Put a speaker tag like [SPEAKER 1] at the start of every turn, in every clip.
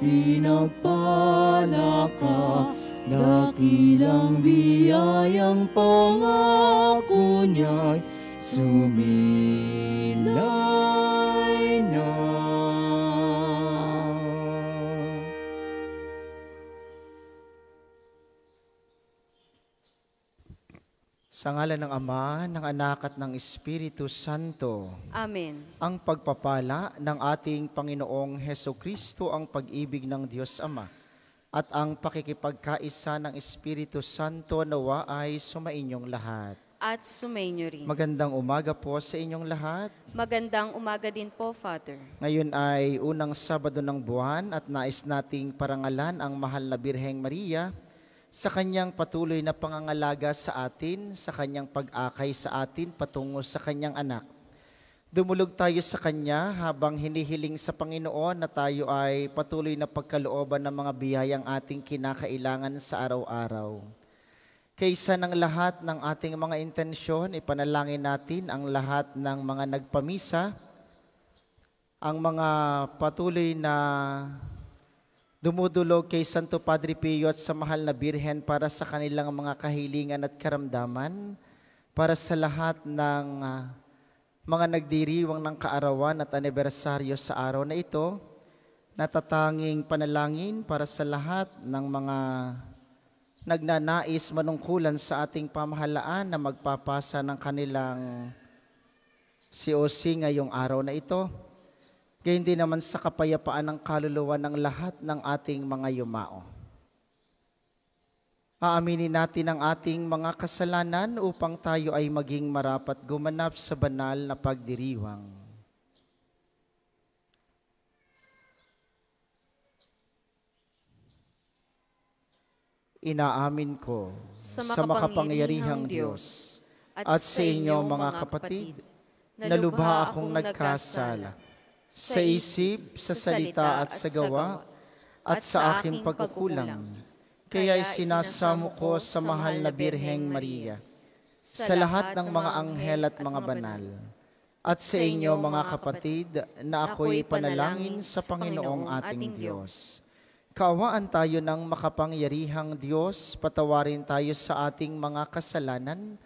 [SPEAKER 1] Pinagpala ka, dakilang biyayang pangako niya'y sumilay na.
[SPEAKER 2] Sa ngalan ng Ama, ng Anak at ng Espiritu Santo.
[SPEAKER 3] Amen.
[SPEAKER 2] Ang pagpapala ng ating Panginoong Hesukristo, ang pag-ibig ng Diyos Ama, at ang pakikipagkaisa ng Espiritu Santo nawa ay sumainyong lahat.
[SPEAKER 3] At sumainyo rin.
[SPEAKER 2] Magandang umaga po sa inyong lahat.
[SPEAKER 3] Magandang umaga din po, Father.
[SPEAKER 2] Ngayon ay unang Sabado ng buwan at nais nating parangalan ang mahal na Birheng Maria sa kanyang patuloy na pangangalaga sa atin, sa kanyang pag-akay sa atin patungo sa kanyang anak. Dumulog tayo sa kanya habang hinihiling sa Panginoon na tayo ay patuloy na pagkalooban ng mga biyayang ating kinakailangan sa araw-araw. Kaysa ng lahat ng ating mga intensyon, ipanalangin natin ang lahat ng mga nagpamisa, ang mga patuloy na dumudulog kay Santo Padre Pio at sa mahal na Birhen para sa kanilang mga kahilingan at karamdaman, para sa lahat ng mga nagdiriwang ng kaarawan at anibersaryo sa araw na ito, natatanging panalangin para sa lahat ng mga nagnanais manungkulan sa ating pamahalaan na magpapasa ng kanilang COC ngayong araw na ito. Gayon din naman sa kapayapaan ng kaluluwa ng lahat ng ating mga yumao. Aaminin natin ang ating mga kasalanan upang tayo ay maging marapat gumanap sa banal na pagdiriwang. Inaamin ko sa makapangyarihang Diyos at sa inyo mga kapatid na lubha akong nagkasala sa isip, sa salita at sa gawa, at sa aking pagkukulang. Kaya sinasamo ko sa mahal na Birheng Maria, sa lahat ng mga anghel at mga banal, at sa inyo mga kapatid na ako'y panalangin sa Panginoong ating Diyos. Kaawaan tayo ng makapangyarihang Diyos, patawarin tayo sa ating mga kasalanan,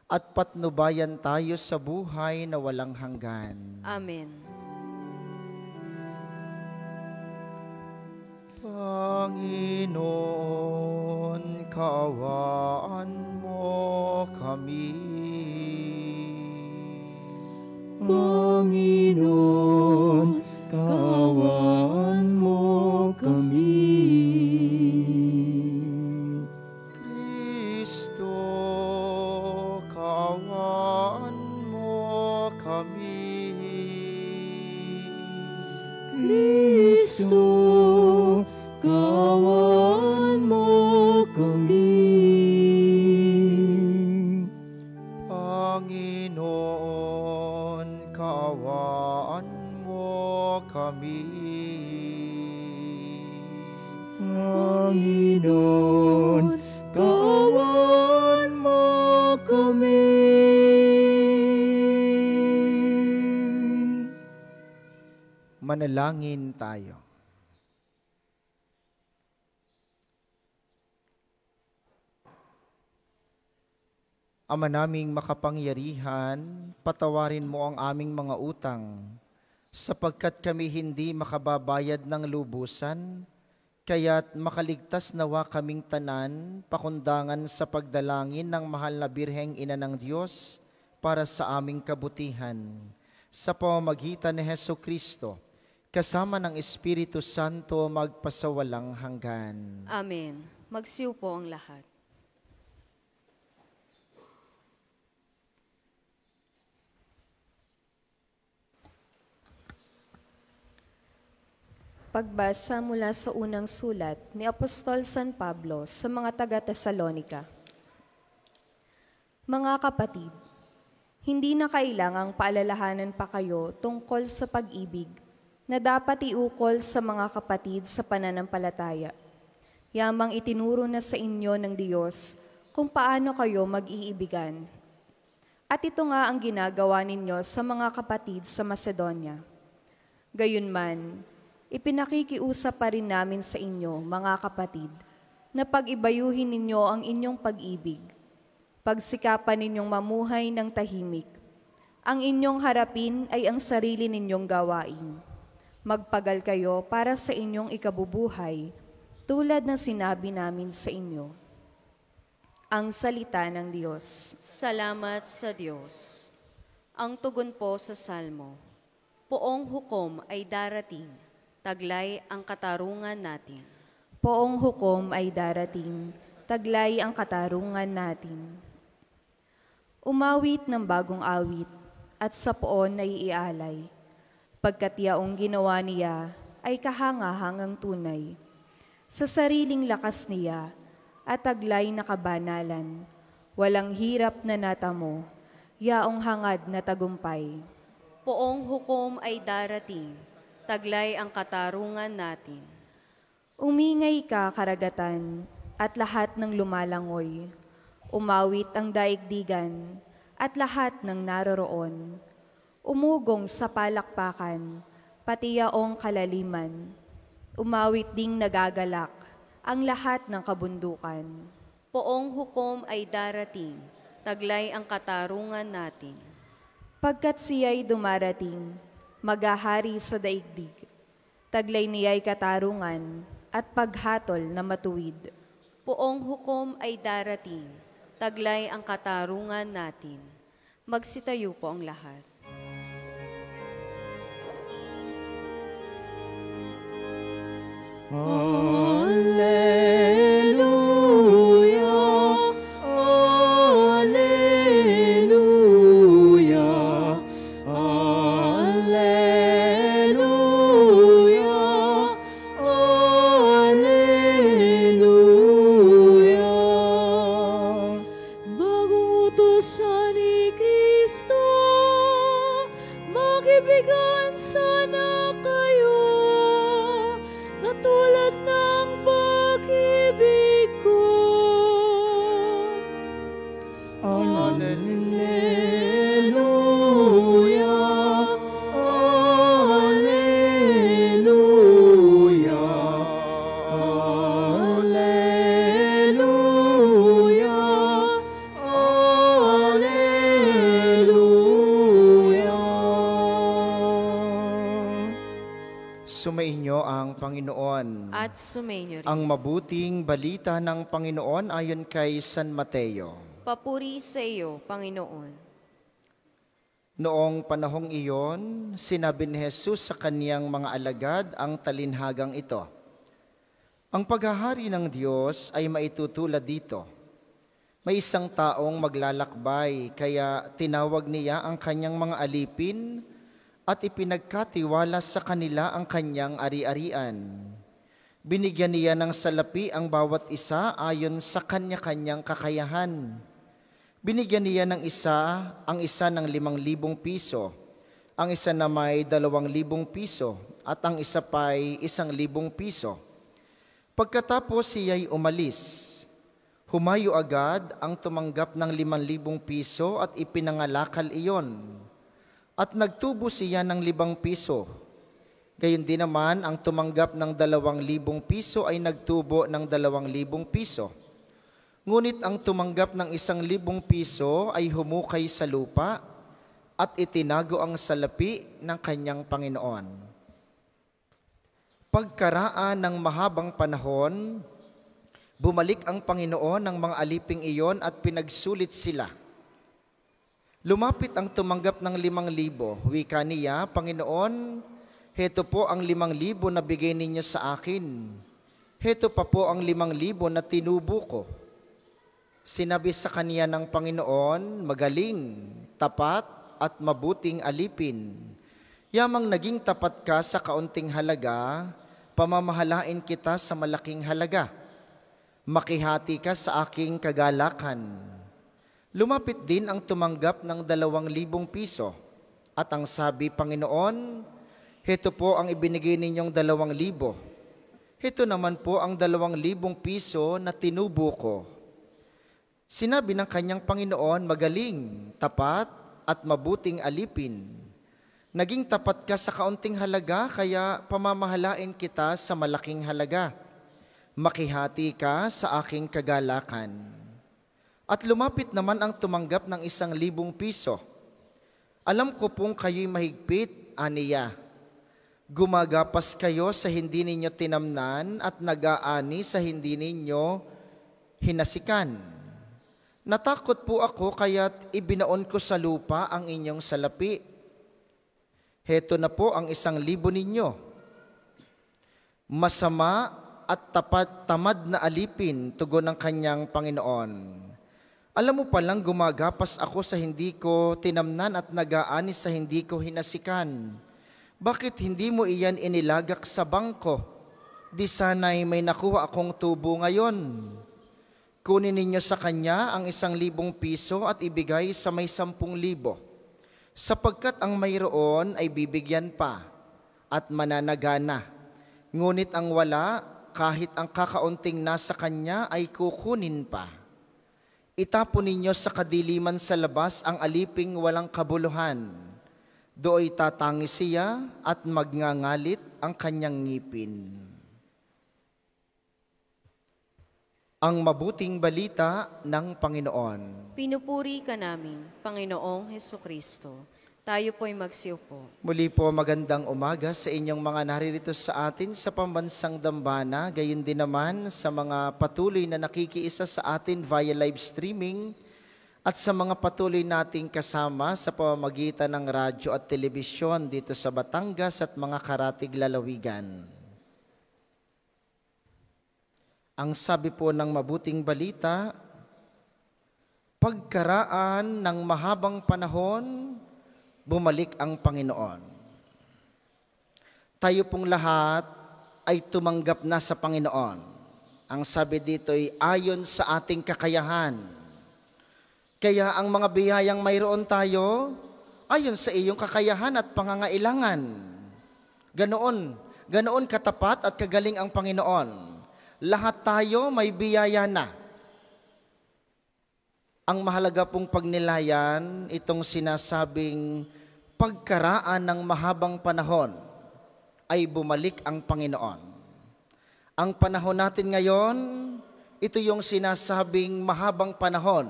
[SPEAKER 2] at patnubayan tayo sa buhay na walang hanggan.
[SPEAKER 3] Amen.
[SPEAKER 2] Panginoon, kaawaan mo kami.
[SPEAKER 1] Panginoon, kaawaan mo kami.
[SPEAKER 2] Kristo, kaawaan mo kami.
[SPEAKER 1] Kristo, kaawaan mo kami.
[SPEAKER 2] Panginoon, kaawaan mo kami.
[SPEAKER 1] Panginoon, kaawaan mo kami.
[SPEAKER 2] Manalangin tayo. Ama naming makapangyarihan, patawarin mo ang aming mga utang, sapagkat kami hindi makababayad ng lubusan, kaya't makaligtas nawa kaming tanan, pakundangan sa pagdalangin ng mahal na Birheng Ina ng Diyos para sa aming kabutihan. Sa pamamagitan ni Hesukristo, kasama ng Espiritu Santo magpasawalang hanggan.
[SPEAKER 3] Amen. Magsiupo ang lahat. Pagbasa mula sa unang sulat ni Apostol San Pablo sa mga taga-Tesalonika. Mga kapatid, hindi na kailangang paalalahanan pa kayo tungkol sa pag-ibig na dapat iukol sa mga kapatid sa pananampalataya. Yamang itinuro na sa inyo ng Diyos kung paano kayo mag-iibigan. At ito nga ang ginagawa ninyo sa mga kapatid sa Macedonia. Gayunman, ipinakikiusap pa rin namin sa inyo, mga kapatid, na pag-ibayuhin ninyo ang inyong pag-ibig. Pagsikapan ninyong mamuhay ng tahimik. Ang inyong harapin ay ang sarili ninyong gawain. Magpagal kayo para sa inyong ikabubuhay, tulad ng sinabi namin sa inyo. Ang salita ng Diyos.
[SPEAKER 4] Salamat sa Diyos. Ang tugon po sa Salmo. Poong hukom ay darating, taglay ang katarungan natin.
[SPEAKER 3] Poong hukom ay darating, taglay ang katarungan natin. Umawit ng bagong awit, at sa poon ay ialay. Pagkat yaong ginawa niya ay kahangahangang tunay. Sa sariling lakas niya at taglay na kabanalan, walang hirap na natamo, yaong hangad na tagumpay.
[SPEAKER 4] Poong hukom ay darating, taglay ang katarungan natin.
[SPEAKER 3] Umingay ka, karagatan, at lahat ng lumalangoy. Umawit ang daigdigan, at lahat ng naroroon. Umugong sa palakpakan, pati yaong kalaliman. Umawit ding nagagalak, ang lahat ng kabundukan.
[SPEAKER 4] Poong hukom ay darating, taglay ang katarungan natin.
[SPEAKER 3] Pagkat siya'y dumarating, maghahari sa daigdig. Taglay niya'y katarungan at paghatol na matuwid.
[SPEAKER 4] Poong hukom ay darating, taglay ang katarungan natin. Magsitayo po ang lahat.
[SPEAKER 1] Alleluia, alleluia, alleluia, alleluia. Bagong utusan ni Kristo, mag-ibigan sana kayo, katulad ng pag-ibig ko. Alleluia, alleluia, alleluia, alleluia.
[SPEAKER 2] Sumainyo ang Panginoon.
[SPEAKER 4] At sumainyo rin.
[SPEAKER 2] Ang mabuting balita ng Panginoon ayon kay San Mateo.
[SPEAKER 4] Papuri sa iyo, Panginoon.
[SPEAKER 2] Noong panahong iyon, sinabi ni Jesus sa kaniyang mga alagad ang talinhagang ito. Ang paghahari ng Diyos ay maitutulad dito. May isang taong maglalakbay, kaya tinawag niya ang kanyang mga alipin at ipinagkatiwala sa kanila ang kanyang ari-arian. Binigyan niya ng salapi ang bawat isa ayon sa kanya-kanyang kakayahan. Binigyan niya ng isa, ang isa ng 5,000 piso, ang isa na may 2,000 piso, at ang isa pa'y 1,000 piso. Pagkatapos siya'y umalis, humayo agad ang tumanggap ng 5,000 piso at ipinangalakal iyon. At nagtubo siya ng 5 piso. Gayon din naman ang tumanggap ng 2,000 piso ay nagtubo ng 2,000 piso. Ngunit ang tumanggap ng 1,000 piso ay humukay sa lupa at itinago ang salapi ng kanyang Panginoon. Pagkaraan ng mahabang panahon, bumalik ang Panginoon ng mga aliping iyon at pinagsulit sila. Lumapit ang tumanggap ng 5,000. Wika niya, Panginoon, heto po ang 5,000 na bigay ninyo sa akin. Heto pa po ang 5,000 na tinubo ko. Sinabi sa kaniya ng Panginoon, magaling, tapat at mabuting alipin. Yamang naging tapat ka sa kaunting halaga, pamamahalain kita sa malaking halaga. Makihati ka sa aking kagalakan. Lumapit din ang tumanggap ng 2,000 piso. At ang sabi, Panginoon, heto po ang ibinigay ninyong 2,000. Heto naman po ang 2,000 piso na tinubo ko. Sinabi ng kanyang Panginoon, magaling, tapat at mabuting alipin. Naging tapat ka sa kaunting halaga, kaya pamamahalain kita sa malaking halaga. Makihati ka sa aking kagalakan. At lumapit naman ang tumanggap ng 1,000 piso. Alam ko pong kayo'y mahigpit, aniya. Gumagapas kayo sa hindi ninyo tinamnan at nag-aani sa hindi ninyo hinasikan. Natakot po ako kaya't ibinaon ko sa lupa ang inyong salapi. Heto na po ang 1,000 ninyo. Masama at tamad na alipin, tugon ng kanyang Panginoon. Alam mo palang gumagapas ako sa hindi ko tinamnan at nag-aani sa hindi ko hinasikan. Bakit hindi mo iyan inilagak sa bangko? Di sana'y may nakuha akong tubo ngayon. Kunin ninyo sa kanya ang 1,000 piso at ibigay sa may 10,000. Sapagkat ang mayroon ay bibigyan pa at mananagana. Ngunit ang wala, kahit ang kakaunting nasa kanya ay kukunin pa. Itapon ninyo sa kadiliman sa labas ang aliping walang kabuluhan. Dooy tatangis siya at magngangalit ang kanyang ngipin. Ang mabuting balita ng Panginoon.
[SPEAKER 4] Pinupuri ka namin, Panginoong Hesukristo. Tayo po'y magsiupo.
[SPEAKER 2] Muli po magandang umaga sa inyong mga naririto sa atin sa pambansang dambana, gayon din naman sa mga patuloy na nakikiisa sa atin via live streaming at sa mga patuloy nating kasama sa pamamagitan ng radyo at telebisyon dito sa Batangas at mga karatig lalawigan. Ang sabi po ng mabuting balita, pagkaraan ng mahabang panahon, bumalik ang Panginoon. Tayo pong lahat ay tumanggap na sa Panginoon. Ang sabi dito ay ayon sa ating kakayahan. Kaya ang mga biyayang mayroon tayo, ayon sa iyong kakayahan at pangangailangan. Ganoon katapat at kagaling ang Panginoon. Lahat tayo may biyaya na. Ang mahalaga pong pagnilayan, itong sinasabing pagkaraan ng mahabang panahon ay bumalik ang Panginoon. Ang panahon natin ngayon, ito yung sinasabing mahabang panahon.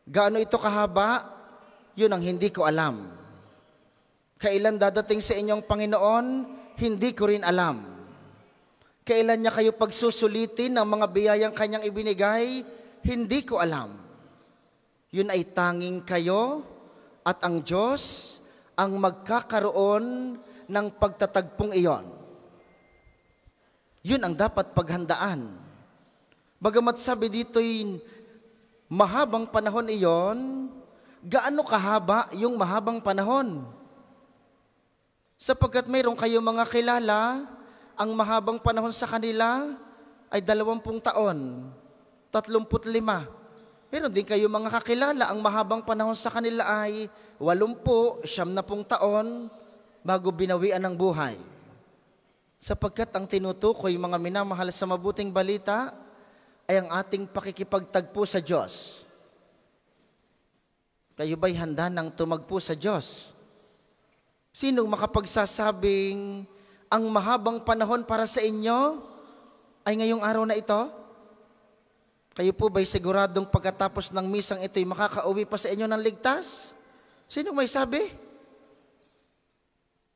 [SPEAKER 2] Gaano ito kahaba? Yun ang hindi ko alam. Kailan dadating sa inyong Panginoon? Hindi ko rin alam. Kailan niya kayo pagsusulitin ng mga biyayang kanyang ibinigay? Hindi ko alam. Yun ay tanging kayo at ang Diyos ang magkakaroon ng pagtatagpong iyon. Yun ang dapat paghandaan. Bagamat sabi dito'y mahabang panahon iyon, gaano kahaba yung mahabang panahon? Sapagkat mayroon kayong mga kilala, ang mahabang panahon sa kanila ay 20 taon, 35. Meron din kayo mga kakilala, ang mahabang panahon sa kanila ay 80, 70 taon bago binawian ng buhay. Sapagkat ang tinutukoy mga minamahal sa mabuting balita ay ang ating pakikipagtagpo sa Diyos. Kayo ba'y handa nang tumagpo sa Diyos? Sinong makapagsasabing ang mahabang panahon para sa inyo ay ngayong araw na ito? Kayo po ba'y siguradong pagkatapos ng misang ito'y makakauwi pa sa inyo ng ligtas? Sinong may sabi?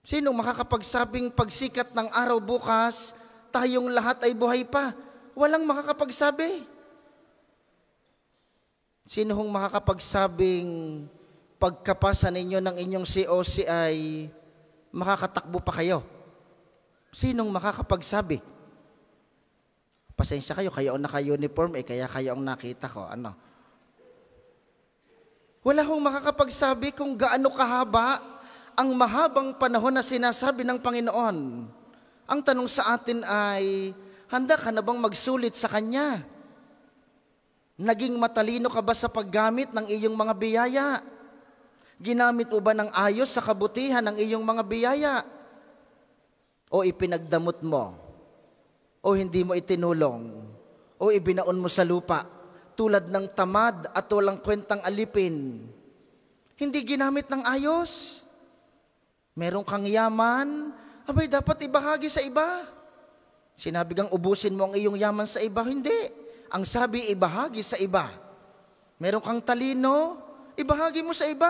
[SPEAKER 2] Sinong makakapagsabing pagsikat ng araw bukas, tayong lahat ay buhay pa? Walang makakapagsabi. Sino hong makakapagsabing pagkapasa ninyo ng inyong COC ay makakatakbo pa kayo? Sinong makakapagsabi? Pasensya kayo ang naka-uniform kaya kayo ang nakita ko. Ano? Wala hong makakapagsabi kung gaano kahaba ang mahabang panahon na sinasabi ng Panginoon. Ang tanong sa atin ay, handa ka na bang magsulit sa Kanya? Naging matalino ka ba sa paggamit ng iyong mga biyaya? Ginamit mo ba ng ayos sa kabutihan ng iyong mga biyaya? O ipinagdamot mo? O hindi mo itinulong? O ibinaon mo sa lupa? Tulad ng tamad at walang kwentang alipin. Hindi ginamit ng ayos. Meron kang yaman, abay dapat ibahagi sa iba. Sinabi kang ubusin mo ang iyong yaman sa iba, hindi. Ang sabi, ibahagi sa iba. Meron kang talino, ibahagi mo sa iba.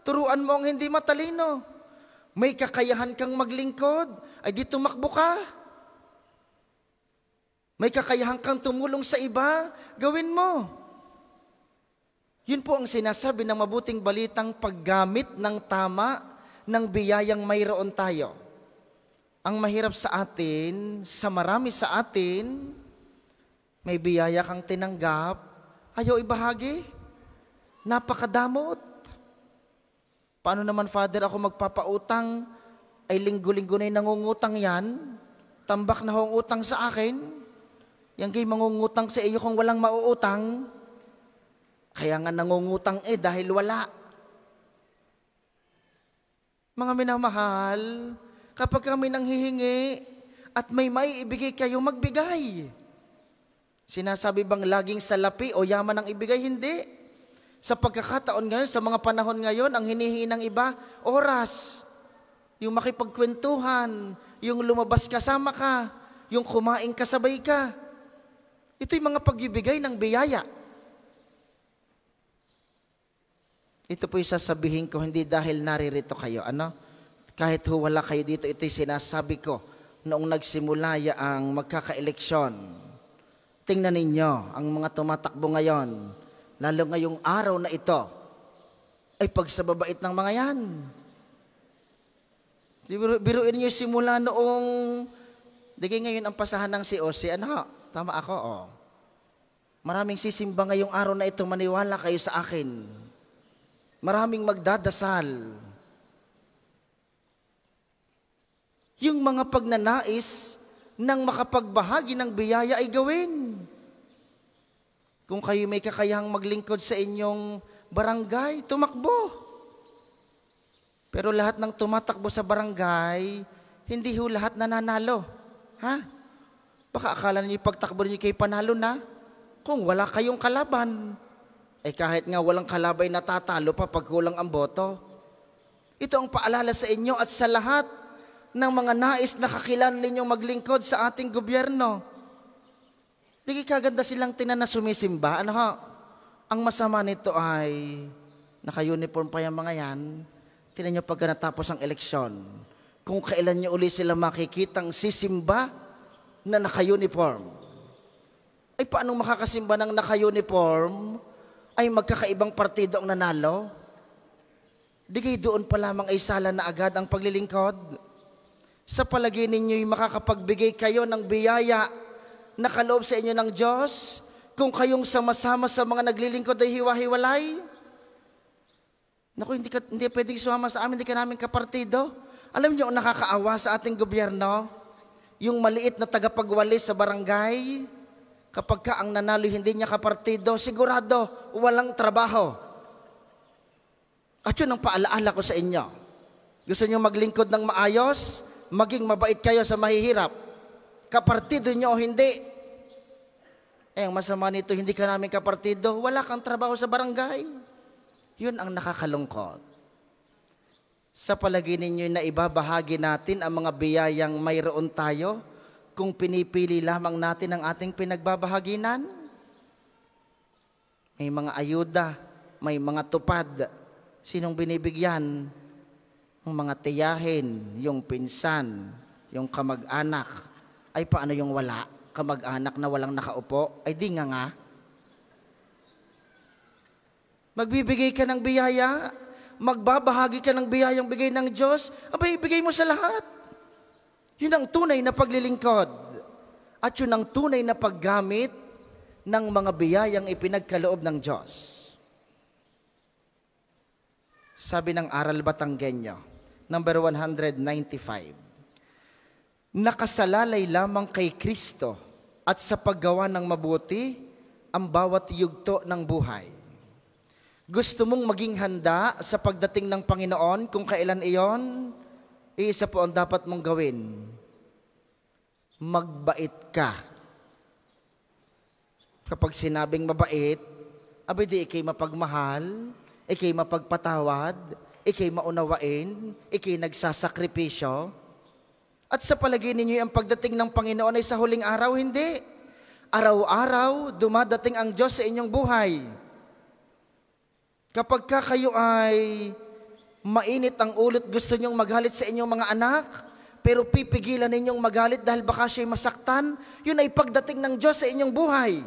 [SPEAKER 2] Turuan mo ang hindi matalino. May kakayahan kang maglingkod, ay di tumakbo ka. May kakayahan kang tumulong sa iba, gawin mo. Yun po ang sinasabi ng mabuting balitang paggamit ng tama ng biyayang mayroon tayo. Ang mahirap sa atin, sa marami sa atin, may biyaya kang tinanggap, ayaw ibahagi. Napakadamot. Paano naman, Father, ako magpapautang, ay linggo-linggo na nangungutang yan, tambak na hong utang sa akin, yang gay mangungutang sa iyo kung walang mauutang, kaya nga nangungutang dahil wala. Mga minamahal, kapag kami nanghihingi at may maiibigay kayo, magbigay. Sinasabi bang laging salapi o yaman ang ibigay? Hindi. Sa pagkakataon ngayon, sa mga panahon ngayon, ang hinihingi ng iba, oras. Yung makipagkwentuhan, yung lumabas kasama ka, yung kumain kasabay ka. Ito'y mga pagbibigay ng biyaya. Ito po'y sasabihin ko, hindi dahil naririto kayo. Kahit wala kayo dito, ito'y sinasabi ko noong nagsimula ang magkaka-eleksyon. Tingnan ninyo ang mga tumatakbo ngayon, lalo ngayong araw na ito, ay pagsababait ng mga yan. Biruin niyo simula noong, digay ngayon ang pasahan ng COC, tama ako, Maraming sisimba ngayong araw na ito, maniwala kayo sa akin. Maraming magdadasal. Yung mga pagnanais ng makapagbahagi ng biyaya ay gawin. Kung kayo may kakayahang maglingkod sa inyong barangay, tumakbo. Pero lahat ng tumatakbo sa barangay, hindi ho lahat nananalo. Baka akala niyo pagtakbo niyo kayo panalo na, kung wala kayong kalaban. Kahit nga walang kalabay natatalo pa pag kulang ang boto. Ito ang paalala sa inyo at sa lahat ng mga nais na kakilala ninyong maglingkod sa ating gobyerno. Di kaganda silang tinan na sumisimba. Ang masama nito ay naka-uniform pa yung mga yan. Tinan nyo pagka natapos ang eleksyon, kung kailan nyo uli sila makikitang sisimba na naka-uniform. Paano makakasimba ng naka-uniform ay magkakaibang partido ang nanalo? Di kayo doon pa lamang ay sala na agad ang paglilingkod? Sa palagay ninyo'y makakapagbigay kayo ng biyaya na kaloob sa inyo ng Diyos kung kayong sama-sama sa mga naglilingkod ay hiwa-hiwalay? Naku, hindi pwedeng sumama sa amin, hindi ka namin kapartido. Alam niyo ang nakakaawa sa ating gobyerno? Yung maliit na tagapagwalis sa barangay, kapag ka ang nanalo hindi niya kapartido, sigurado walang trabaho. At yun ang paalaala ko sa inyo. Gusto niyo maglingkod ng maayos, maging mabait kayo sa mahihirap. Kapartido niyo o hindi. Ang masama nito, hindi ka namin kapartido, wala kang trabaho sa barangay. Yun ang nakakalungkot. Sa palagay ninyo na ibabahagi natin ang mga biyayang mayroon tayo, kung pinipili lamang natin ang ating pinagbabahaginan? May mga ayuda, may mga tupad. Sinong binibigyan? Ang mga tiyahin, yung pinsan, yung kamag-anak. Ay paano yung wala? Kamag-anak na walang nakaupo? Ay di nga. Magbibigay ka ng biyaya, magbabahagi ka ng biyayang bigay ng Diyos, abay ibigay mo sa lahat. Yun ang tunay na paglilingkod. At yun ang tunay na paggamit ng mga biyayang ipinagkaloob ng Diyos. Sabi ng Aral Batanggenyo, number 195, nakasalalay lamang kay Kristo at sa paggawa ng mabuti ang bawat yugto ng buhay. Gusto mong maging handa sa pagdating ng Panginoon kung kailan iyon? Isa po ang dapat mong gawin. Magbait ka. Kapag sinabing mabait, abay di ikay mapagmahal, ikay mapagpatawad, ikay maunawain, ikay nagsasakripisyo. At sa palagay ninyo ang pagdating ng Panginoon ay sa huling araw? Hindi. Araw-araw, dumadating ang Diyos sa inyong buhay. Kapag kayo ay mainit ang ulo, gusto nyong maghalit sa inyong mga anak, pero pipigilan ninyong magalit dahil baka siya'y masaktan, yun ay pagdating ng Diyos sa inyong buhay.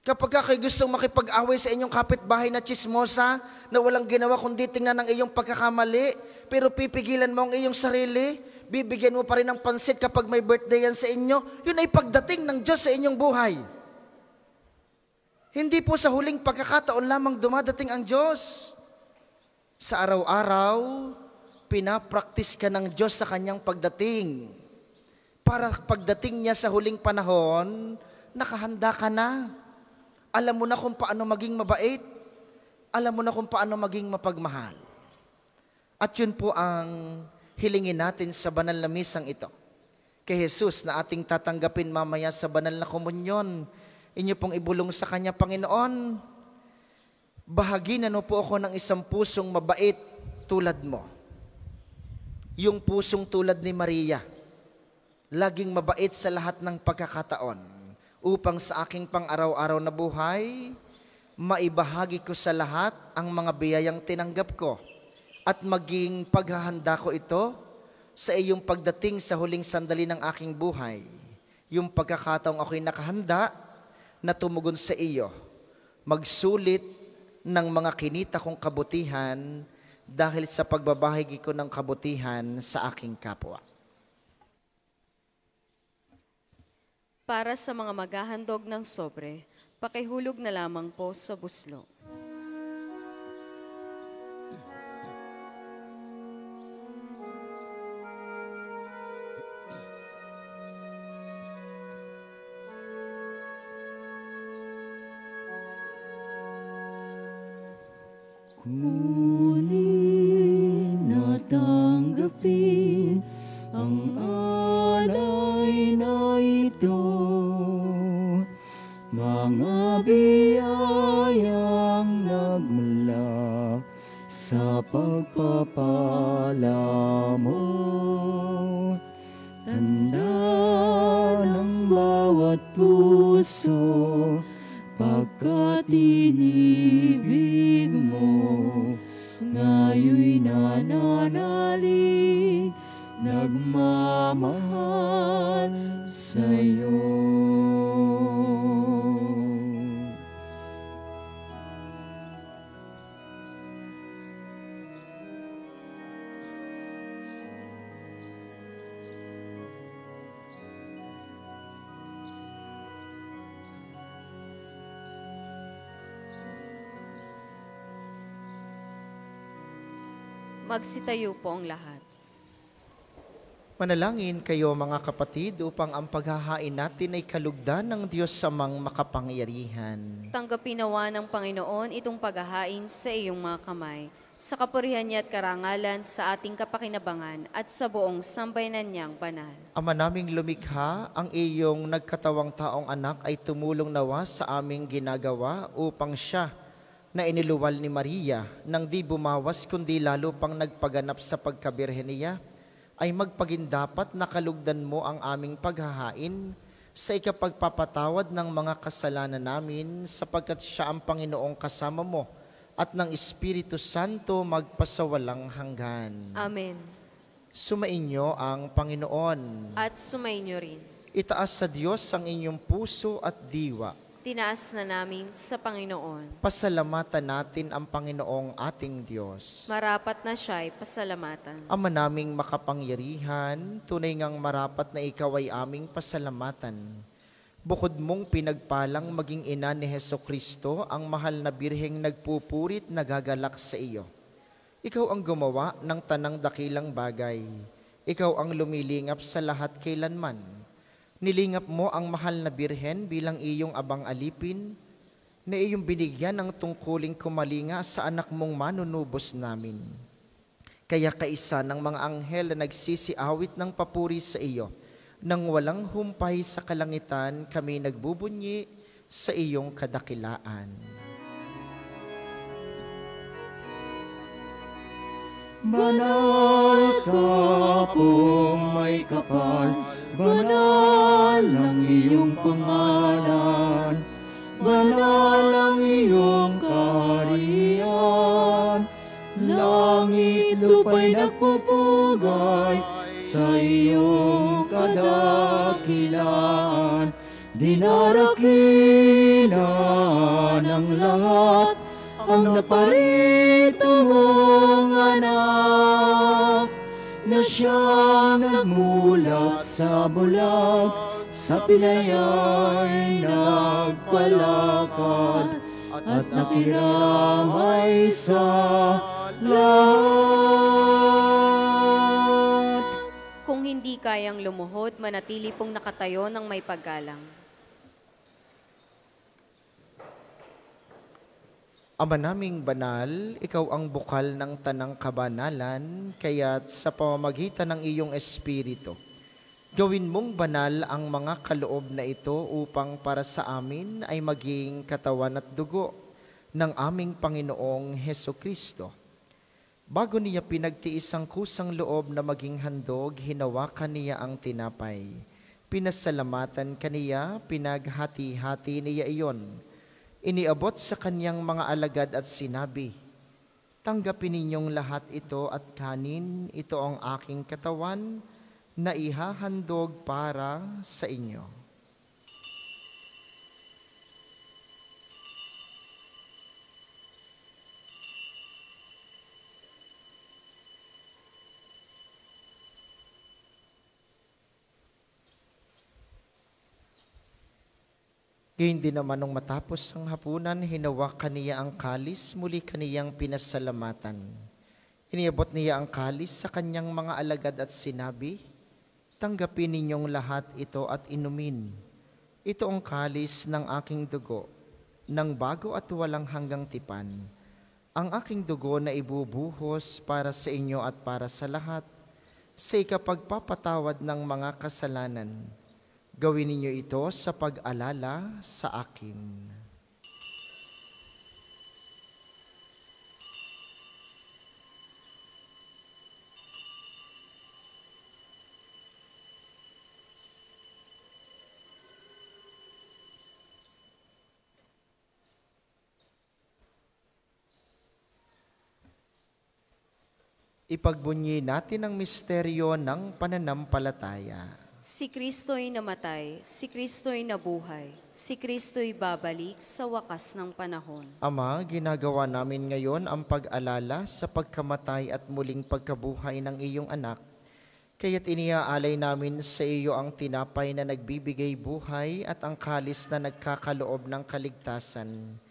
[SPEAKER 2] Kapag kayo gustong makipag-away sa inyong kapitbahay na chismosa, na walang ginawa kundi tingnan ang iyong pagkakamali, pero pipigilan mo ang iyong sarili, bibigyan mo pa rin ng pansit kapag may birthday yan sa inyo, yun ay pagdating ng Diyos sa inyong buhay. Hindi po sa huling pagkakataon lamang dumadating ang Diyos. Sa araw-araw, pinapraktis ka ng Diyos sa kanyang pagdating. Para pagdating niya sa huling panahon, nakahanda ka na. Alam mo na kung paano maging mabait. Alam mo na kung paano maging mapagmahal. At yun po ang hilingin natin sa banal na misang ito. Kay Jesus na ating tatanggapin mamaya sa banal na komunyon, inyo pong ibulong sa Kanya, Panginoon, bahaginan mo po ako ng isang pusong mabait tulad mo. Yung pusong tulad ni Maria, laging mabait sa lahat ng pagkakataon, upang sa aking pang-araw-araw na buhay, maibahagi ko sa lahat ang mga biyayang tinanggap ko at maging paghahanda ko ito sa iyong pagdating sa huling sandali ng aking buhay. Yung pagkakataong ako'y nakahanda na tumugon sa iyo, magsulit ng mga kinita kong kabutihan dahil sa pagbabahagi ko ng kabutihan sa aking kapwa.
[SPEAKER 4] Para sa mga maghahandog ng sobre, pakihulog na lamang po sa buslo.
[SPEAKER 1] Kunin at tanggapin ang alay na ito, mga biyayang nagmula sa pagpapala mo. Tanda ng bawat puso, pagkat inibig mo, ngayon'y nananalig, nagmamahal sa'yo.
[SPEAKER 4] Magsitayo po ang lahat.
[SPEAKER 2] Manalangin kayo mga kapatid upang ang paghahain natin ay kalugdan ng Diyos samang makapangyarihan.
[SPEAKER 4] Tanggapin nawa ng Panginoon itong paghahain sa iyong mga kamay, sa kapurihan niya at karangalan sa ating kapakinabangan at sa buong sambayanan niyang banal.
[SPEAKER 2] Ama naming lumikha, ang iyong nagkatawang taong anak ay tumulong nawa sa aming ginagawa upang siya na iniluwal ni Maria nang di bumawas kundi lalo pang nagpaganap sa pagkabirhen niya, ay magpagindapat na kalugdan mo ang aming paghahain sa ikapagpapatawad ng mga kasalanan namin, sapagkat siya ang Panginoong kasama mo at ng Espiritu Santo magpasawalang hanggan.
[SPEAKER 4] Amen.
[SPEAKER 2] Sumainyo ang Panginoon.
[SPEAKER 4] At sumainyo rin.
[SPEAKER 2] Itaas sa Diyos ang inyong puso at diwa.
[SPEAKER 4] Tinaas na namin sa Panginoon.
[SPEAKER 2] Pasalamatan natin ang Panginoong ating Diyos.
[SPEAKER 4] Marapat na siya'y pasalamatan.
[SPEAKER 2] Ama naming makapangyarihan, tunay ngang marapat na ikaw ay aming pasalamatan. Bukod mong pinagpalang maging ina ni Hesukristo, ang mahal na birheng nagpupurit nagagalak sa iyo. Ikaw ang gumawa ng tanang dakilang bagay. Ikaw ang lumilingap sa lahat kailanman. Nilingap mo ang mahal na birhen bilang iyong abang alipin, na iyong binigyan ng tungkuling kumalinga sa anak mong manunubos namin. Kaya kaisa ng mga anghel na nagsisiawit ng papuri sa iyo, nang walang humpay sa kalangitan, kami nagbubunyi sa iyong kadakilaan.
[SPEAKER 1] Banal ka pong may kapal, banal ang iyong pangalan, banal ang iyong kaharian. Langit lupa'y nagpupugay sa iyong kadakilaan. Dinarakina ng lahat ang naparito mong anak, na siyang nagmulat sa bulag, sa pinaya'y nagpalakad, at nakiramay sa lahat.
[SPEAKER 4] Kung hindi kayang lumuhod, manatili pong nakatayo ng may paggalang.
[SPEAKER 2] Ama naming banal, ikaw ang bukal ng tanang kabanalan, kaya't sa pamamagitan ng iyong Espiritu, gawin mong banal ang mga kaloob na ito upang para sa amin ay maging katawan at dugo ng aming Panginoong Hesukristo. Bago niya pinagtiis ang kusang loob na maging handog, hinawakan niya ang tinapay. Pinasalamatan kaniya, pinaghati-hati niya iyon. Iniabot sa kanyang mga alagad at sinabi, "Tanggapin ninyong lahat ito at kanin, ito ang aking katawan na ihahandog para sa inyo." Gayon din naman nung matapos ang hapunan, hinawakan niya ang kalis, muli kaniyang pinasalamatan. Iniabot niya ang kalis sa kanyang mga alagad at sinabi, "Tanggapin ninyong lahat ito at inumin. Ito ang kalis ng aking dugo, ng bago at walang hanggang tipan. Ang aking dugo na ibubuhos para sa inyo at para sa lahat, sa ikapagpapatawad ng mga kasalanan. Gawin ninyo ito sa pag-alala sa akin." Ipagbunyi natin ang misteryo ng pananampalataya.
[SPEAKER 4] Si Kristo'y namatay, si Kristo'y nabuhay, si Kristo'y babalik sa wakas ng panahon.
[SPEAKER 2] Ama, ginagawa namin ngayon ang pag-alala sa pagkamatay at muling pagkabuhay ng iyong anak. Kaya't iniaalay namin sa iyo ang tinapay na nagbibigay buhay at ang kalis na nagkakaloob ng kaligtasan.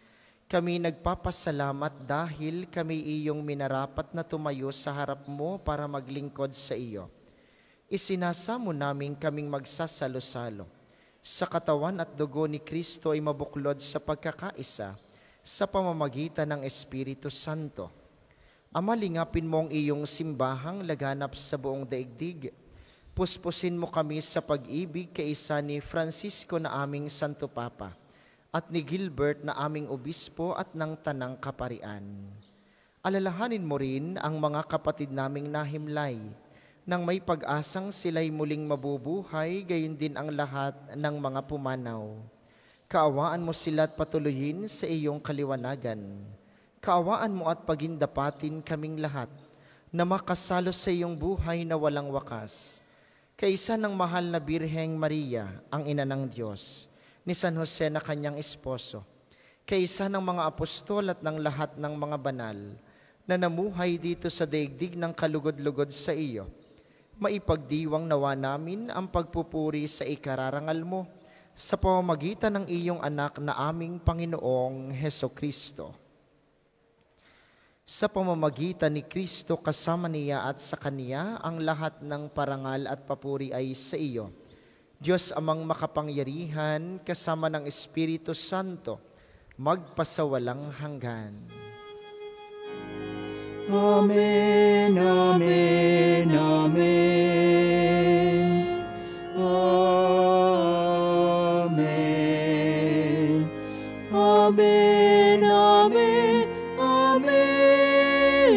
[SPEAKER 2] Kami nagpapasalamat dahil kami iyong minarapat na tumayo sa harap mo para maglingkod sa iyo. Isinasamo namin kaming magsasalo-salo sa katawan at dugo ni Kristo ay mabuklod sa pagkakaisa sa pamamagitan ng Espiritu Santo. Ama, lingapin mo ang iyong simbahang laganap sa buong daigdig. Puspusin mo kami sa pag-ibig kaisa ni Francisco na aming Santo Papa at ni Gilbert na aming Obispo at ng Tanang Kaparian. Alalahanin mo rin ang mga kapatid naming nahimlay, nang may pag-asang sila'y muling mabubuhay, gayon din ang lahat ng mga pumanaw. Kaawaan mo sila at patuloyin sa iyong kaliwanagan. Kaawaan mo at pagindapatin kaming lahat na makasalo sa iyong buhay na walang wakas. Kaisa ng mahal na Birheng Maria, ang ina ng Diyos, ni San Jose na kanyang esposo, kaisa ng mga apostol at ng lahat ng mga banal na namuhay dito sa daigdig ng kalugod-lugod sa iyo, maipagdiwang nawa namin ang pagpupuri sa ikararangal mo sa pamamagitan ng iyong anak na aming Panginoong Hesukristo. Sa pamamagitan ni Kristo kasama niya at sa Kaniya, ang lahat ng parangal at papuri ay sa iyo, Diyos amang makapangyarihan, kasama ng Espiritu Santo, magpasawalang hanggan.
[SPEAKER 1] Amen, amen, amen. Amen. Amen, amen, amen.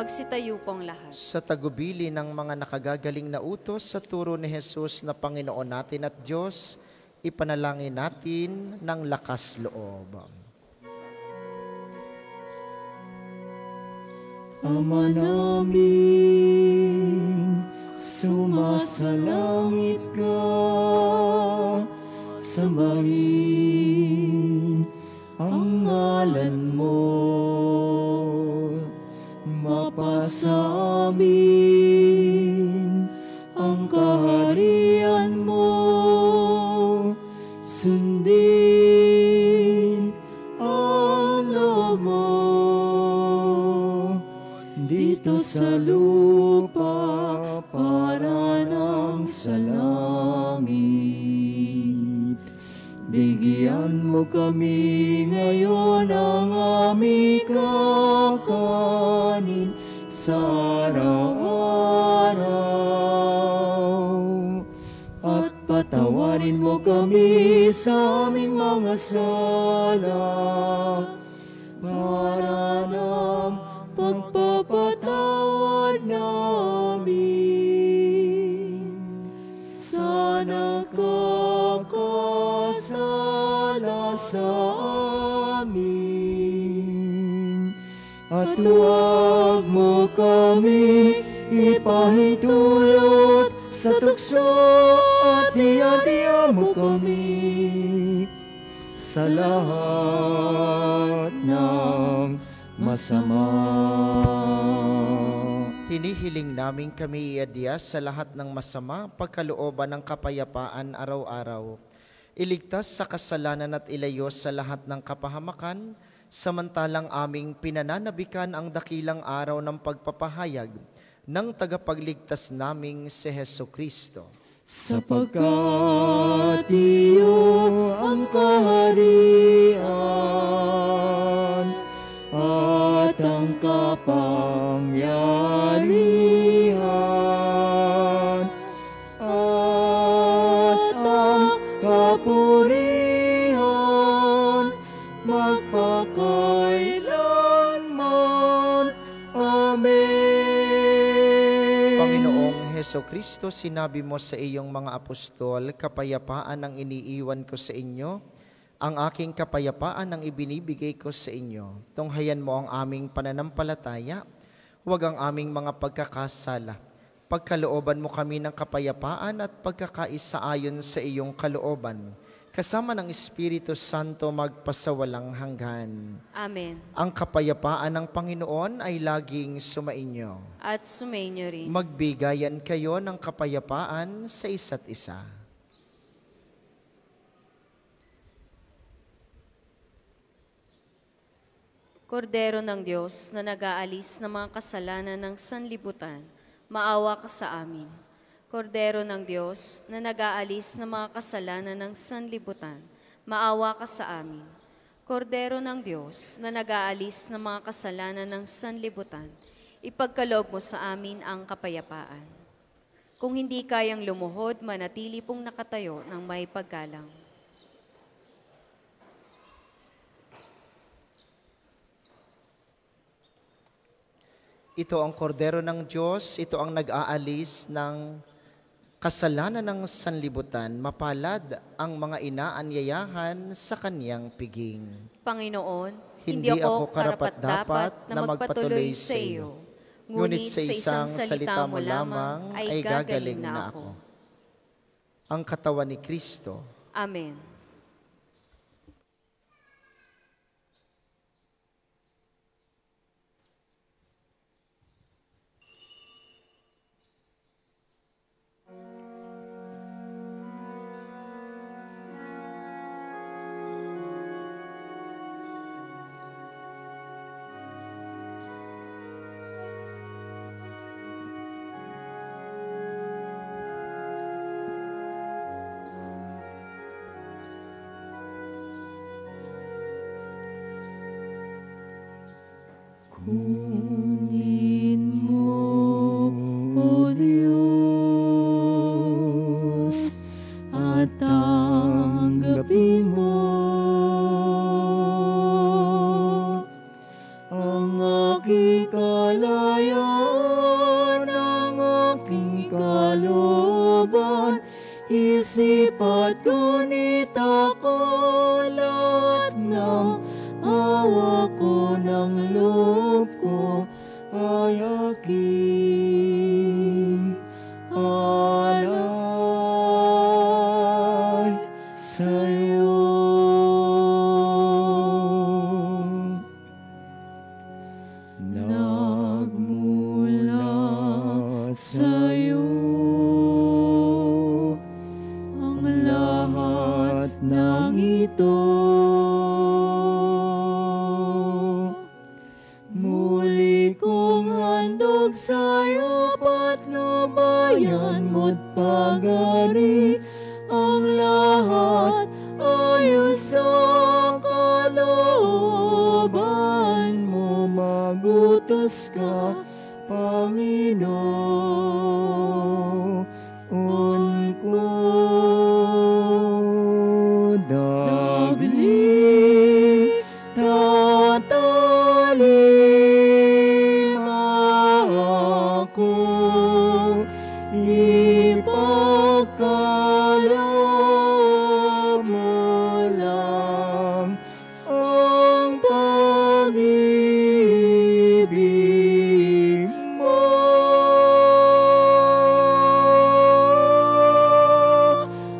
[SPEAKER 4] Magsitayo pong lahat.
[SPEAKER 2] Sa tagubili ng mga nakagagaling na utos sa turo ni Jesus na Panginoon natin at Diyos, ipanalangin natin ng lakas loob.
[SPEAKER 1] Ama namin, sumasalangit ka, sambahin ang ngalan mo, mapasa amin ang kaharian mo, sundin ang loob mo dito sa lupa para nang sa langit. Bigyan mo kami ngayon ng aming kakanin sa araw-araw. At patawarin mo kami sa aming mga sala para ng pagpapatawad namin sa nagkakasala sa amin. At huwag mo kami ipahintulot sa tukso at diya mo kami sa lahat ng masama.
[SPEAKER 2] Hinihiling namin kami iadya sa lahat ng masama, pagkalooban ng kapayapaan araw-araw. Iligtas sa kasalanan at ilayo sa lahat ng kapahamakan, samantalang aming pinananabikan ang dakilang araw ng pagpapahayag ng tagapagligtas naming si Hesukristo.
[SPEAKER 1] Sapagkat iyo ang kaharian at ang kapangyarihan at ang kapurihan magpakailanman. Amen.
[SPEAKER 2] Panginoong Hesukristo, sinabi mo sa iyong mga apostol, kapayapaan ang iniiwan ko sa inyo, ang aking kapayapaan ang ibinibigay ko sa inyo. Tunghayan mo ang aming pananampalataya, huwag ang aming mga pagkakasala. Pagkalooban mo kami ng kapayapaan at pagkakaisa ayon sa iyong kalooban, kasama ng Espiritu Santo magpasawalang hanggan.
[SPEAKER 4] Amen.
[SPEAKER 2] Ang kapayapaan ng Panginoon ay laging sumainyo.
[SPEAKER 4] At sumainyo rin.
[SPEAKER 2] Magbigayan kayo ng kapayapaan sa isa't isa.
[SPEAKER 4] Kordero ng Diyos na nag-aalis ng mga kasalanan ng sanlibutan, maawa ka sa amin. Kordero ng Diyos na nag-aalis ng mga kasalanan ng sanlibutan, maawa ka sa amin. Kordero ng Diyos na nag-aalis ng mga kasalanan ng sanlibutan, ipagkaloob mo sa amin ang kapayapaan. Kung hindi kayang lumuhod, manatili pong nakatayo ng may paggalang.
[SPEAKER 2] Ito ang kordero ng Diyos, ito ang nag-aalis ng kasalanan ng sanlibutan. Mapalad ang mga inaanyayahan sa kaniyang piging.
[SPEAKER 4] Panginoon, hindi ako karapat-dapat na magpatuloy sa iyo, ngunit sa isang salita mo lamang ay gagaling na ako.
[SPEAKER 2] Ang katawan ni Kristo.
[SPEAKER 4] Amen.
[SPEAKER 1] Kunin mo, O Diyos, at tanggapin mo ang aking kalayaan. sipat ngunit ako lahat ng awa ko ng loob ko ay aking alay sa'yo. Nagmula sa'yo ang lahat ng ito. Muli kong handog sa'yo, patnubayan mo't pag-ari ang lahat ayon sa kalooban mo. Magutos ka, Panginoon ko. Daglig tatalim ako, ipagkaloob mo lang ang pag-ibig mo.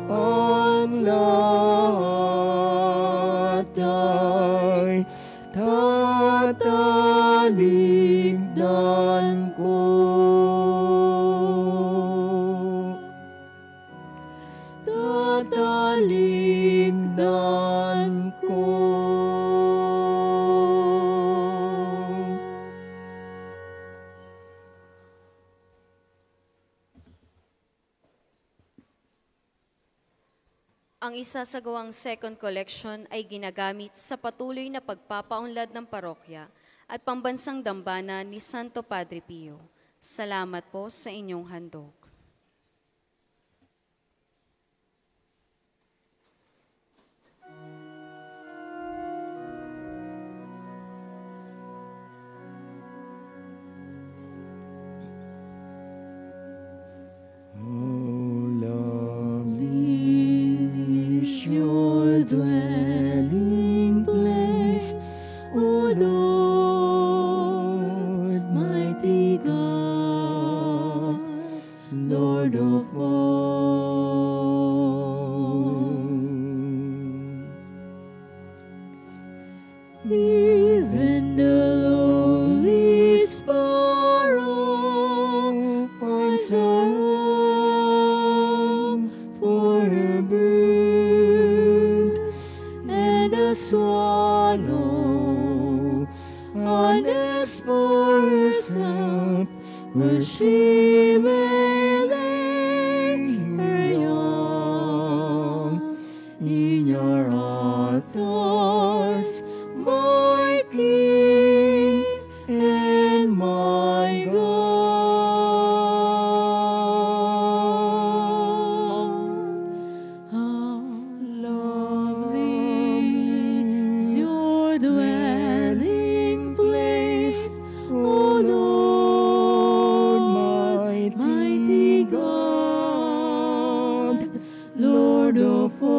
[SPEAKER 1] Ang lahat ay tataligdan ko. Tataligdan ko.
[SPEAKER 4] Ang isasagawang second collection ay ginagamit sa patuloy na pagpapaunlad ng parokya at pambansang dambana ni Santo Padre Pio. Salamat po sa inyong handog.
[SPEAKER 1] Your dwelling place, O Lord, mighty God, Lord of all. Even the lowly sparrow finds a home for her bird, and a swallow a nest for herself, where she may lay her young. In your altars, my King and my God. How lovely is your dwelling place, O Lord, mighty God, Lord of all.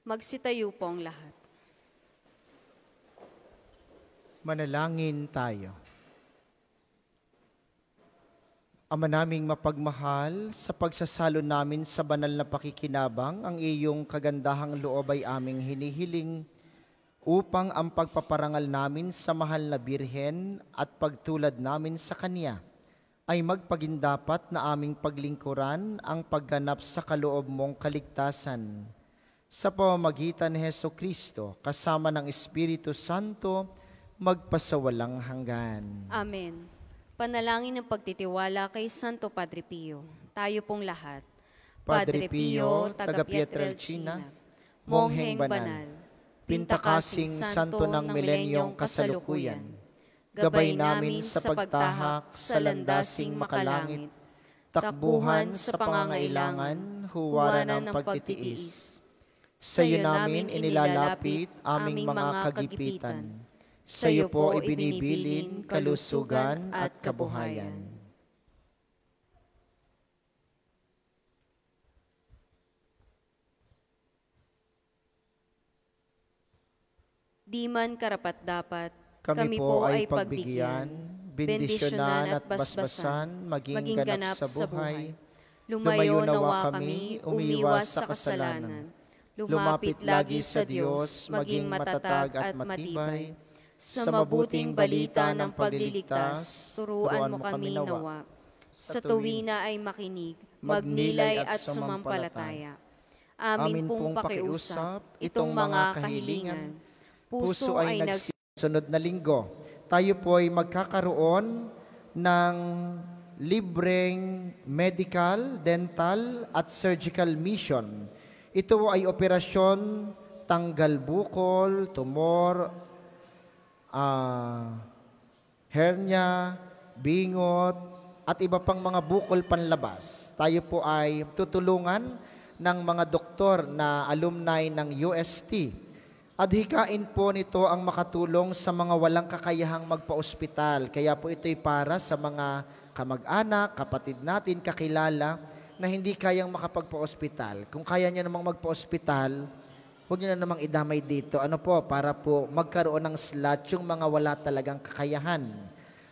[SPEAKER 4] Magsitayo po ang lahat.
[SPEAKER 2] Manalangin tayo. Ama naming mapagmahal, sa pagsasalo namin sa banal na pakikinabang, ang iyong kagandahang loob ay aming hinihiling upang ang pagpaparangal namin sa mahal na Birhen at pagtulad namin sa Kanya ay magpagindapat na aming paglingkuran ang pagganap sa kaloob mong kaligtasan. Sa pamamagitan ni Hesukristo, kasama ng Espiritu Santo, magpasawalang hanggan.
[SPEAKER 4] Amen. Panalangin ng pagtitiwala kay Santo Padre Pio. Tayo pong lahat.
[SPEAKER 2] Padre Pio, taga Pietrelcina, Mongheng Banal, Pintakasing Santo ng Milenyong Kasalukuyan, gabay namin sa pagtahak sa landasing makalangit, takbuhan sa pangangailangan, huwaran ng pagtitiis. Sa iyo namin inilalapit aming mga kagipitan. Sa iyo po ibinibilin kalusugan at kabuhayan.
[SPEAKER 4] Di man karapat-dapat,
[SPEAKER 2] Kami po ay pagbigyan, bendisyonan at basbasan, maging ganap sa buhay.
[SPEAKER 4] Lumayo nawa kami, umiwas sa kasalanan. Lumapit lagi sa Diyos, maging matatag at matibay. Sa mabuting balita ng pagliligtas, turuan mo kami nawa. Sa tuwina ay makinig, magnilay at sumampalataya. Amin pong pakiusap itong mga kahilingan. Puso ay
[SPEAKER 2] Sunod na linggo, tayo po ay magkakaroon ng libreng medical, dental at surgical mission. Ito ay operasyon tanggal bukol, tumor, hernia, bingot, at iba pang mga bukol panlabas. Tayo po ay tutulungan ng mga doktor na alumni ng UST. Adhikain po nito ang makatulong sa mga walang kakayahang magpa-ospital. Kaya po ito'y para sa mga kamag-anak, kapatid natin, kakilala, na hindi kayang makapagpa-ospital. Kung kaya niya namang magpa-ospital, huwag niyo na namang idamay dito. Ano po? Para po magkaroon ng slot yung mga wala talagang kakayahan.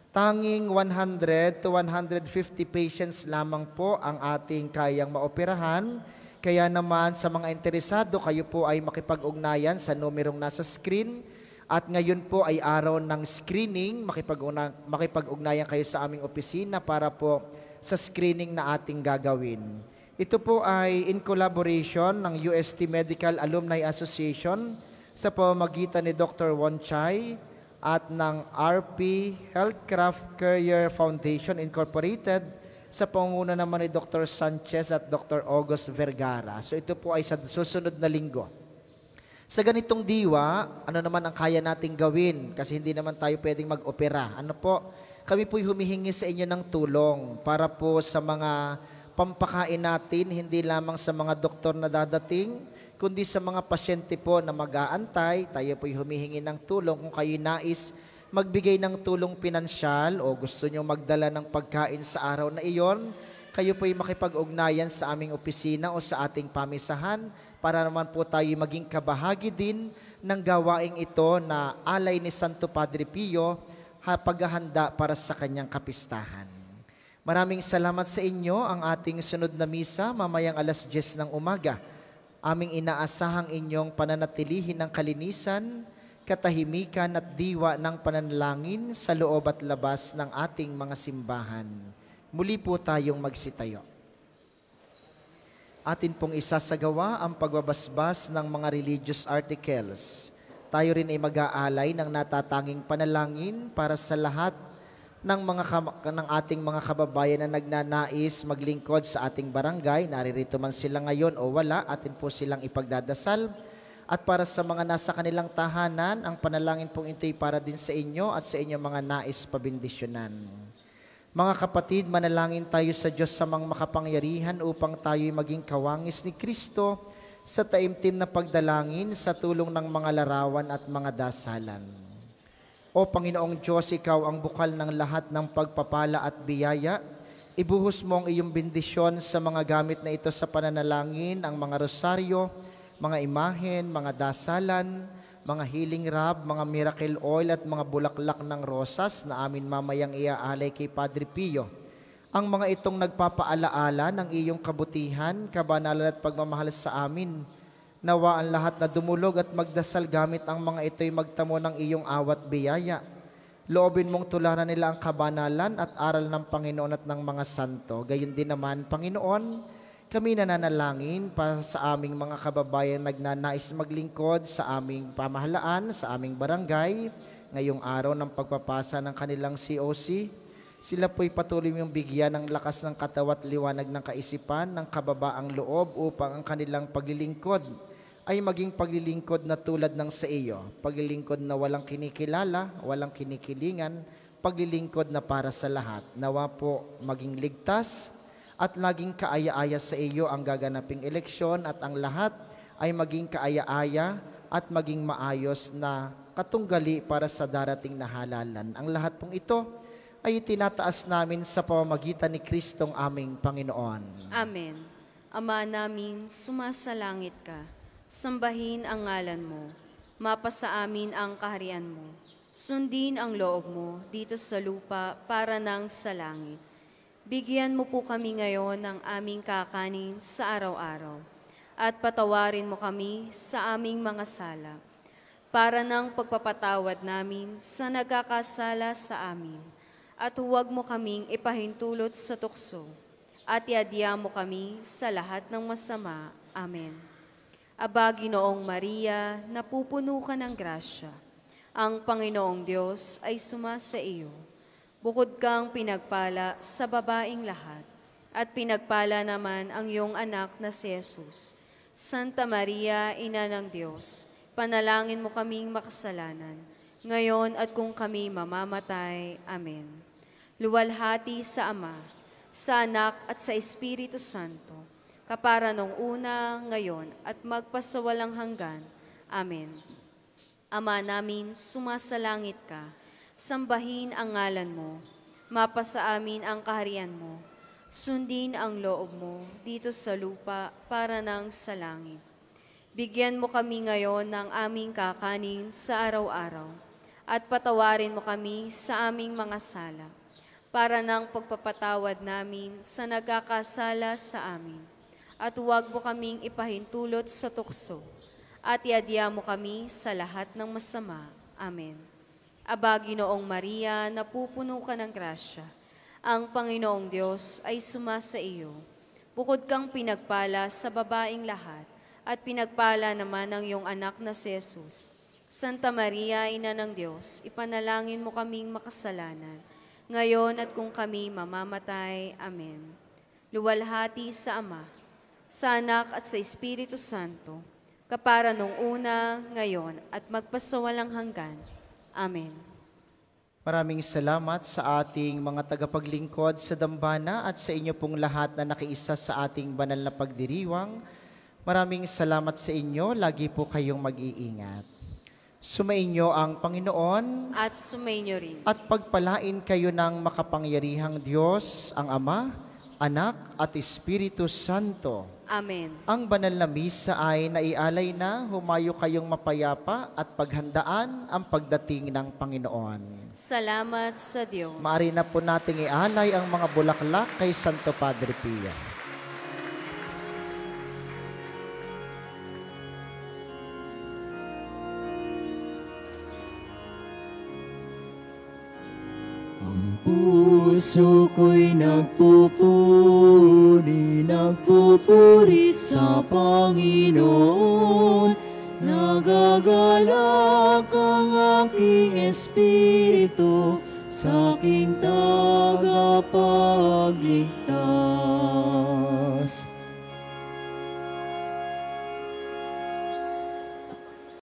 [SPEAKER 2] Tanging 100 to 150 patients lamang po ang ating kayang maoperahan. Kaya naman sa mga interesado, kayo po ay makipag-ugnayan sa numerong nasa screen. At ngayon po ay araw ng screening. Makipag-ugnayan kayo sa aming opisina para po sa screening na ating gagawin. Ito po ay in collaboration ng UST Medical Alumni Association sa pamamagitan ni Dr. Won Chai at ng RP Healthcraft Career Foundation Incorporated sa pangunguna naman ni Dr. Sanchez at Dr. August Vergara. So ito po ay sa susunod na linggo. Sa ganitong diwa, ano naman ang kaya nating gawin? Kasi hindi naman tayo pwedeng mag-opera. Ano po? Kami po'y humihingi sa inyo ng tulong para po sa mga pampakain natin, hindi lamang sa mga doktor na dadating, kundi sa mga pasyente po na mag-aantay. Tayo po'y humihingi ng tulong kung kayo nais magbigay ng tulong pinansyal o gusto nyo magdala ng pagkain sa araw na iyon, kayo po'y makipag-ugnayan sa aming opisina o sa ating pamisahan para naman po tayo maging kabahagi din ng gawaing ito na alay ni Santo Padre Pio paghahanda para sa kanyang kapistahan. Maraming salamat sa inyo. Ang ating sunod na misa mamayang 10:00 ng umaga. Aming inaasahang inyong pananatilihin ng kalinisan, katahimikan at diwa ng pananalangin sa loob at labas ng ating mga simbahan. Muli po tayong magsitayo. Atin pong isasagawa ang pagbabasbas ng mga religious articles. Tayo rin ay mag-aalay ng natatanging panalangin para sa lahat ng ating mga kababayan na nagnanais maglingkod sa ating barangay. Naririto man sila ngayon o wala, atin po silang ipagdadasal. At para sa mga nasa kanilang tahanan, ang panalangin pong ito'y para din sa inyo at sa inyong mga nais pabindisyonan. Mga kapatid, manalangin tayo sa Diyos sa mga makapangyarihan upang tayo'y maging kawangis ni Kristo sa taimtim na pagdalangin sa tulong ng mga larawan at mga dasalan. O Panginoong Diyos, Ikaw ang bukal ng lahat ng pagpapala at biyaya. Ibuhos mo ang iyong bendisyon sa mga gamit na ito sa pananalangin, ang mga rosaryo, mga imahen, mga dasalan, mga healing rub, mga miracle oil at mga bulaklak ng rosas na amin mamayang iaalay kay Padre Pio. Ang mga itong nagpapaalaala ng iyong kabutihan, kabanalan at pagmamahal sa amin. Nawa ang lahat na dumulog at magdasal gamit ang mga ito'y magtamo ng iyong awat biyaya. Loobin mong tularan nila ang kabanalan at aral ng Panginoon at ng mga santo. Gayon din naman, Panginoon, kami nananalangin para sa aming mga kababayan nagnanais maglingkod sa aming pamahalaan, sa aming barangay, ngayong araw ng pagpapasa ng kanilang COC. Sila po'y patuloy mong bigyan ng lakas ng katawan at liwanag ng kaisipan, ng kababaang loob upang ang kanilang paglilingkod ay maging paglilingkod na tulad ng sa iyo. Paglilingkod na walang kinikilala, walang kinikilingan, paglilingkod na para sa lahat. Nawa po maging ligtas at laging kaaya-aya sa iyo ang gaganaping eleksyon at ang lahat ay maging kaaya-aya at maging maayos na katunggali para sa darating na halalan. Ang lahat pong ito ay tinataas namin sa pamamagitan ni Kristong aming Panginoon.
[SPEAKER 4] Amen. Ama namin, sumasalangit ka. Sambahin ang ngalan mo. Mapasa amin ang kaharian mo. Sundin ang loob mo dito sa lupa para nang sa langit. Bigyan mo po kami ngayon ng aming kakanin sa araw-araw. At patawarin mo kami sa aming mga sala. Para nang pagpapatawad namin sa nagkakasala sa amin. At huwag mo kaming ipahintulot sa tukso, at iadya mo kami sa lahat ng masama. Amen. Aba, Ginoong Maria, napupuno ka ng grasya. Ang Panginoong Diyos ay sumasa iyo. Bukod kang pinagpala sa babaing lahat, at pinagpala naman ang iyong anak na si Jesus. Santa Maria, Ina ng Diyos, panalangin mo kaming makasalanan, ngayon at kung kami mamamatay. Amen. Luwalhati sa Ama, sa Anak at sa Espiritu Santo, kapara nung una, ngayon at magpasawalang hanggan. Amen. Ama namin, sumasalangit ka, sambahin ang ngalan mo, mapasa amin ang kaharian mo, sundin ang loob mo dito sa lupa para nang sa langit. Bigyan mo kami ngayon ng aming kakanin sa araw-araw, at patawarin mo kami sa aming mga sala, para ng pagpapatawad namin sa nagkakasala sa amin. At huwag mo kaming ipahintulot sa tukso, at iadya mo kami sa lahat ng masama. Amen. Aba, Ginoong Maria, napupuno ka ng grasya. Ang Panginoong Diyos ay sumasa iyo. Bukod kang pinagpala sa babaing lahat, at pinagpala naman ang iyong anak na si Jesus. Santa Maria, Ina ng Diyos, ipanalangin mo kaming makasalanan, ngayon at kung kami mamamatay. Amen. Luwalhati sa Ama, sa Anak at sa Espiritu Santo, kapara nung una, ngayon at magpasawalang hanggan. Amen.
[SPEAKER 2] Maraming salamat sa ating mga tagapaglingkod sa dambana at sa inyo pong lahat na nakiisa sa ating banal na pagdiriwang. Maraming salamat sa inyo. Lagi po kayong mag-iingat. Sumainyo ang Panginoon
[SPEAKER 4] At sumainyo rin.
[SPEAKER 2] at pagpalain kayo ng makapangyarihang Diyos, ang Ama, Anak at Espiritu Santo.
[SPEAKER 4] Amen.
[SPEAKER 2] Ang banal na misa ay naialay na, humayo kayong mapayapa at paghandaan ang pagdating ng Panginoon.
[SPEAKER 4] Salamat sa Diyos.
[SPEAKER 2] Maaari na po nating ialay ang mga bulaklak kay Santo Padre Pio.
[SPEAKER 1] Puso ko'y nagpupuri sa Panginoon. Nagagalak ang aking espiritu sa aking tagapagligtas.